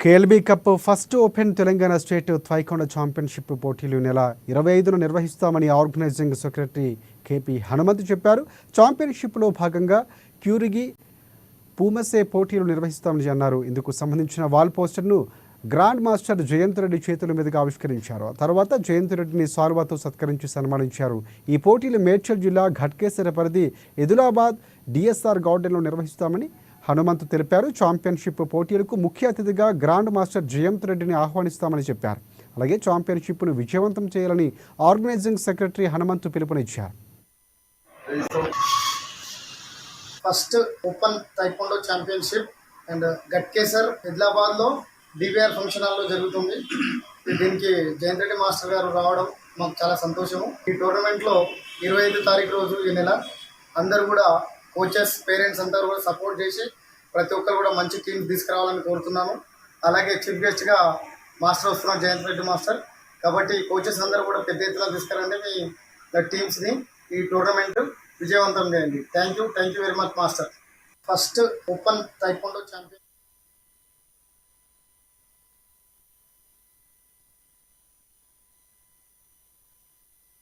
కేఎల్బీ cup first open Telangana state taekwondo championship పోటీలు నెల 25న నిర్వహిస్తామని ఆర్గనైజింగ్ సెక్రటరీ కేపీ హనుమంత్ చెప్పారు. ఛాంపియన్షిప్లో భాగంగా క్యూరిగి పూమసే పోటీలు నిర్వహిస్తామని అన్నారు. ఇందుకు సంబంధించిన వాల్ పోస్టర్ను గ్రాండ్ మాస్టర్ జయంత్ రెడ్డి చేతుల మీదుగా ఆవిష్కరించారు. ఆ తర్వాత జయంత్ రెడ్డిని సాల్వాతో సత్కరించి సన్మానించారు. ఈ పోటీలు మేడ్చల్ జిల్లా ఘట్కేసర పరిధి ఎదులాబాద్ డిఎస్ఆర్ గార్డెన్లో నిర్వహిస్తామని హనుమంత్ తెలిపారు. ఛాంపియన్షిప్ పోటీలకు ముఖ్య అతిథిగా గ్రాండ్ మాస్టర్ జయంత్ రెడ్డిని ఆహ్వానిస్తామని చెప్పారు. అలాగే ఛాంపియన్షిప్ను విజయవంతం చేయాలని ఆర్గనైజింగ్ సెక్రటరీ హనుమంత్ పిలుపునిచ్చారు. First open taekwondo championship and Ghatkesar ఆదిలాబాద్లో డివిఆర్ ఫంక్షన్ హాల్లో జరుగుతుంది. దీనికి జయంత్ రెడ్డి మాస్టర్ గారు రావడం మాకు చాలా సంతోషము. ఈ టోర్నమెంట్లో 25 తారీఖు రోజు ఈ నెల అందరూ కూడా కోచెస్, పేరెంట్స్ అందరూ కూడా సపోర్ట్ చేసి ప్రతి ఒక్కరు కూడా మంచి టీమ్స్ తీసుకురావాలని కోరుతున్నాము. అలాగే చీఫ్ గెస్ట్గా మాస్టర్ వస్తున్నారు, జయంత్ రెడ్డి మాస్టర్. కాబట్టి కోచెస్ అందరూ కూడా పెద్ద ఎత్తున తీసుకురండి మీ టీమ్స్ని. ఈ టోర్నమెంట్ విజయవంతం చేయండి. Thank you very much master. First open taekwondo champion